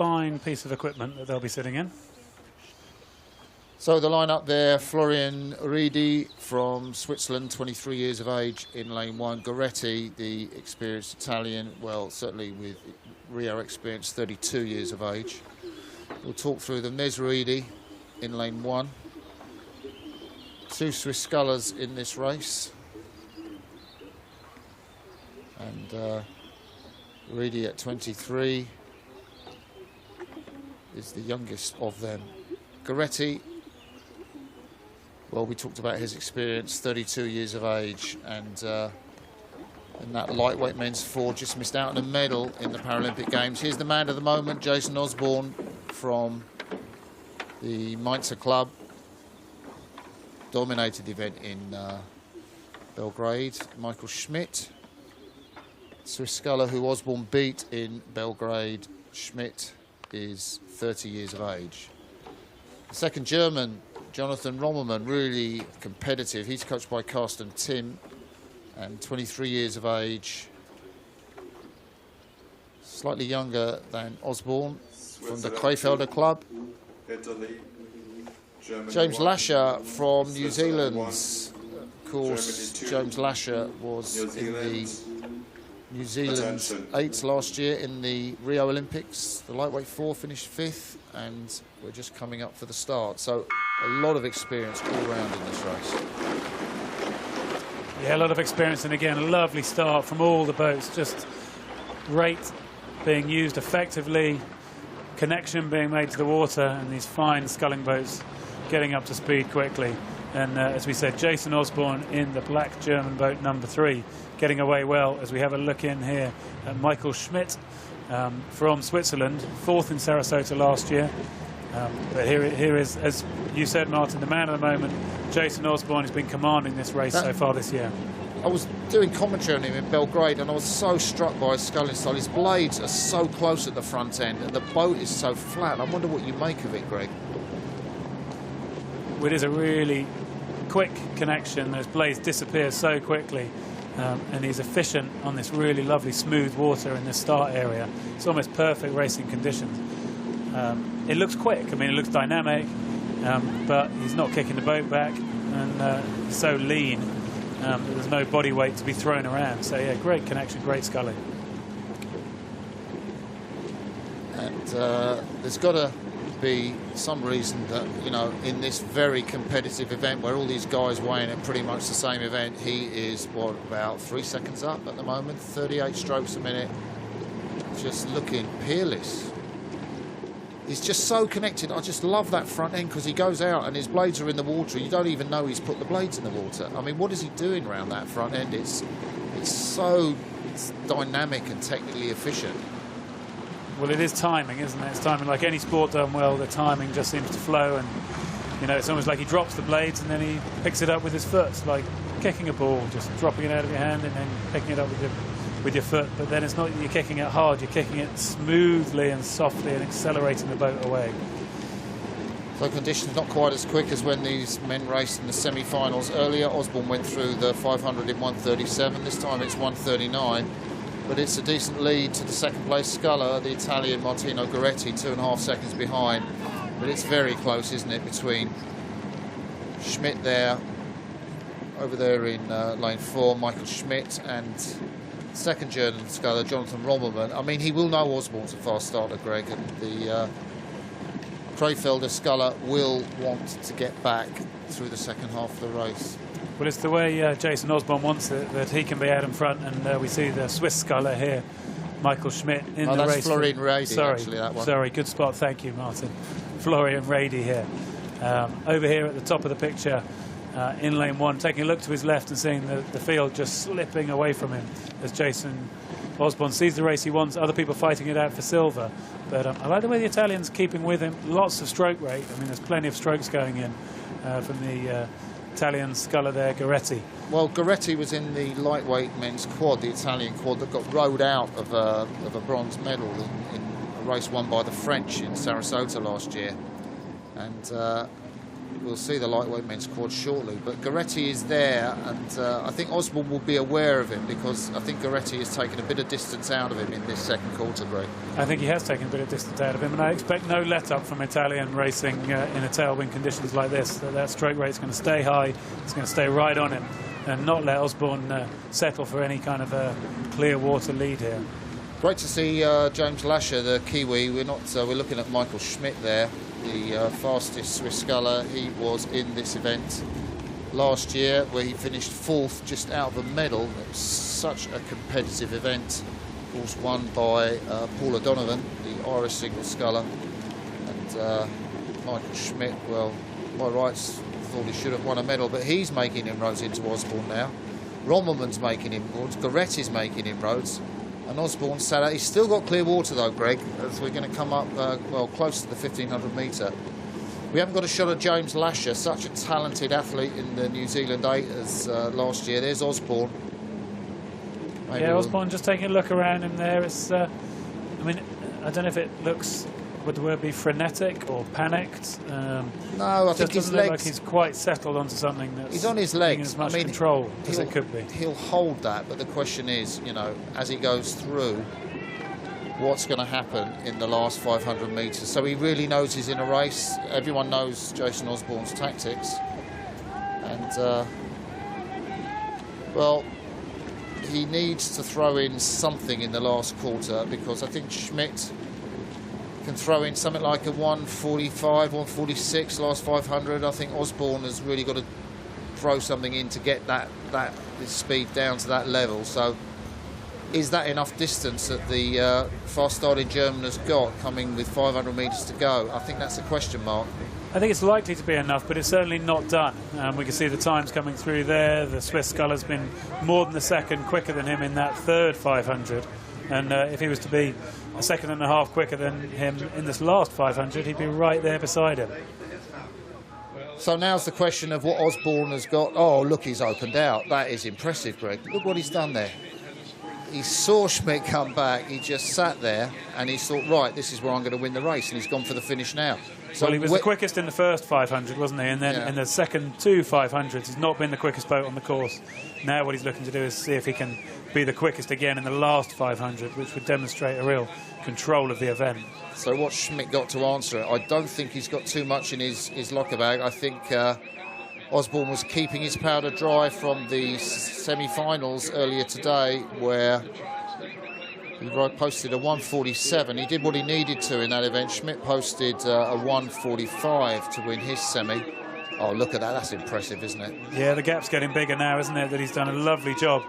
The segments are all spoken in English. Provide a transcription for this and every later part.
fine piece of equipment that they'll be sitting in. So the lineup there: Florian Ridi from Switzerland, 23 years of age in lane 1. Goretti, the experienced Italian, well, certainly with Rio experience, 32 years of age. We'll talk through them. There's Ridi in lane 1. 2 Swiss scullers in this race. And Ridi at 23 is the youngest of them. Goretti, well, we talked about his experience, 32 years of age, and in that lightweight men's 4, just missed out on a medal in the Paralympic Games. Here's the man of the moment, Jason Osborne from the Mainzer Club. Dominated the event in Belgrade. Michael Schmidt, Swiss sculler who Osborne beat in Belgrade. Schmidt is 30 years of age. The second German, Jonathan Rommelmann, really competitive. He's coached by Carsten Tim, and 23 years of age. Slightly younger than Osborne from the Krefelder Club. James Lasher from New Zealand's. Of course, James Lasher was in the New Zealand 8s last year in the Rio Olympics. The lightweight 4 finished 5th, and we're just coming up for the start. So a lot of experience all round in this race. Yeah, a lot of experience, and again, a lovely start from all the boats. Just great being used effectively, connection being made to the water, and these fine sculling boats getting up to speed quickly. And as we said, Jason Osborne in the black German boat number 3, getting away well as we have a look in here at Michael Schmidt from Switzerland, 4th in Sarasota last year. But here is, as you said, Martin, the man of the moment, Jason Osborne, has been commanding this race so far this year. I was doing commentary on him in Belgrade, and I was so struck by his sculling style. His blades are so close at the front end, and the boat is so flat. I wonder what you make of it, Greg. It is a really quick connection. Those blades disappear so quickly, and he's efficient on this really lovely smooth water in the start area. It's almost perfect racing conditions. It looks quick. I mean, it looks dynamic, but he's not kicking the boat back, and he's so lean that there's no body weight to be thrown around. So yeah, great connection, great sculling. And there's got to be some reason that, you know, in this very competitive event where all these guys weighing at pretty much the same event, he is, what, about 3 seconds up at the moment, 38 strokes a minute, just looking peerless. He's just so connected. I just love that front end because he goes out and his blades are in the water. You don't even know he's put the blades in the water. I mean, what is he doing around that front end? It's dynamic and technically efficient. Well, it is timing, isn't it? It's timing. Like any sport done well, the timing just seems to flow, and you know, it's almost like he drops the blades and then he picks it up with his foot. It's like kicking a ball, just dropping it out of your hand and then picking it up with your foot. But then it's not you're kicking it hard, you're kicking it smoothly and softly and accelerating the boat away. So conditions not quite as quick as when these men raced in the semi-finals earlier. Osborne went through the 500 in 1:37. This time it's 1:39. But it's a decent lead to the second place sculler, the Italian Martino Goretti, 2.5 seconds behind. But it's very close, isn't it, between Schmidt there, over there in lane 4, Michael Schmidt, and second German sculler, Jonathan Rommelmann. I mean, he will know Osborne's a fast starter, Greg, and the Krefelder sculler will want to get back through the second half of the race. Well, it's the way Jason Osborne wants it, that he can be out in front, and we see the Swiss sculler here, Michael Schmidt, in the race. That's Florian Radi, actually, that one. Sorry, good spot, thank you, Martin. Florian Radi here. Over here at the top of the picture, in lane 1, taking a look to his left and seeing the field just slipping away from him as Jason Osborne sees the race he wants, other people fighting it out for silver. But I like the way the Italian's keeping with him. Lots of stroke rate. I mean, there's plenty of strokes going in from the Italian sculler there, Goretti. Well, Goretti was in the lightweight men's quad, the Italian quad, that got rowed out of a bronze medal in a race won by the French in Sarasota last year. And we'll see the lightweight men's quad shortly. But Goretti is there, and I think Osborne will be aware of him, because I think Goretti has taken a bit of distance out of him in this second quarter, Greg. I think he has taken a bit of distance out of him, and I expect no let-up from Italian racing in a tailwind conditions like this. That stroke rate's going to stay high, it's going to stay right on him, and not let Osborne settle for any kind of a clear water lead here. Great to see James Lasher, the Kiwi. We're looking at Michael Schmidt there, the fastest Swiss sculler. He was in this event last year, where he finished 4th, just out of a medal. It was such a competitive event. Of course, won by Paul O'Donovan, the Irish single sculler. And Michael Schmidt, well, by rights, thought he should have won a medal, but he's making inroads into Osborne now. Rommelmann's making inroads, Goretti's making inroads, and Osborne sat out. He's still got clear water though, Greg, as we're going to come up, well, close to the 1500 metre. We haven't got a shot at James Lasher, such a talented athlete in the New Zealand 8 as last year. There's Osborne. Maybe yeah, Osborne just taking a look around him there. It's, I mean, I don't know if it looks, would the word be frenetic or panicked? No, I think his legs. Like he's quite settled onto something that's. He's on his legs. As much control as it could be. He'll hold that, but the question is, you know, as he goes through, what's going to happen in the last 500 metres? So he really knows he's in a race. Everyone knows Jason Osborne's tactics, and well, he needs to throw in something in the last quarter, because I think Schmidt can throw in something like a 145, 146 last 500. I think Osborne has really got to throw something in to get that speed down to that level. So is that enough distance that the fast-starting German has got, coming with 500 metres to go? I think that's a question mark. I think it's likely to be enough, but it's certainly not done. We can see the times coming through there. The Swiss sculler's been more than a second quicker than him in that third 500. And if he was to be a second and a half quicker than him in this last 500, he'd be right there beside him. So now's the question of what Osborne has got. Oh, look, he's opened out. That is impressive, Greg. Look what he's done there. He saw Schmidt come back. He just sat there and he thought, right, this is where I'm going to win the race. And he's gone for the finish now. So well, he was the quickest in the first 500, wasn't he? And then in the second two 500s, he's not been the quickest boat on the course. Now what he's looking to do is see if he can be the quickest again in the last 500, which would demonstrate a real control of the event. So what's Schmidt got to answer it? I don't think he's got too much in his locker bag. I think Osborne was keeping his powder dry from the semi-finals earlier today, where he posted a 147. He did what he needed to in that event. Schmidt posted a 145 to win his semi. Oh, look at that. That's impressive, isn't it? Yeah, the gap's getting bigger now, isn't it? That he's done a lovely job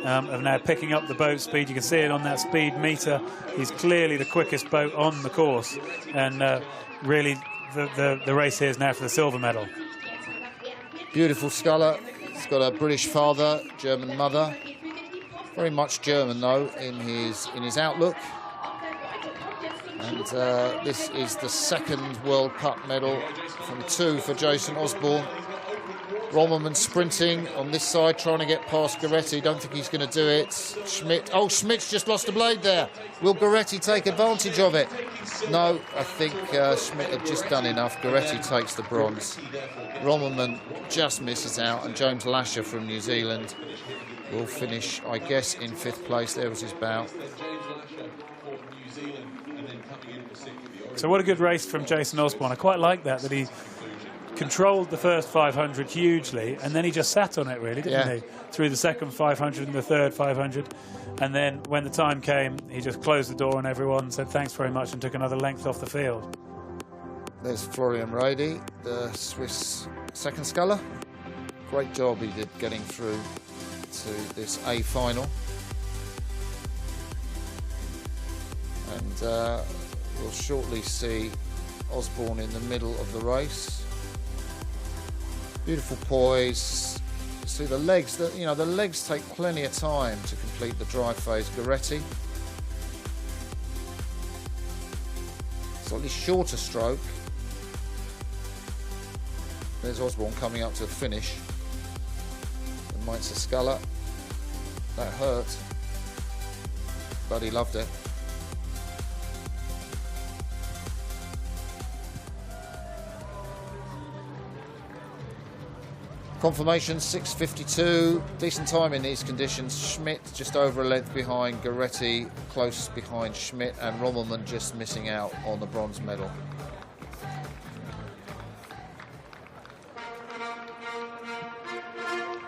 of now picking up the boat speed. You can see it on that speed meter. He's clearly the quickest boat on the course. And really, the race here is now for the silver medal. Beautiful sculler. He's got a British father, German mother. Very much German, though, in his outlook. And this is the second World Cup medal from 2 for Jason Osborne. Rommelmann sprinting on this side, trying to get past Goretti. Don't think he's going to do it. Schmidt. Oh, Schmidt's just lost a blade there. Will Goretti take advantage of it? No, I think Schmidt had just done enough. Goretti takes the bronze. Rommelmann just misses out, and James Lasher from New Zealand will finish, I guess, in 5th place. There was his bow. So what a good race from Jason Osborne. I quite like that he controlled the first 500 hugely, and then he just sat on it, really, didn't he? Through the second 500 and the third 500. And then when the time came, he just closed the door on everyone, said thanks very much, and took another length off the field. There's Florian Rady, the Swiss second sculler. Great job he did getting through to this A final. And we'll shortly see Osborne in the middle of the race. Beautiful poise. See the legs. The legs take plenty of time to complete the drive phase. Goretti, slightly shorter stroke. There's Osborne coming up to the finish. And Mainzer Sculler. That hurt, but he loved it. Confirmation 6:52, decent time in these conditions. Schmidt just over a length behind, Goretti close behind Schmidt, and Rommelmann just missing out on the bronze medal.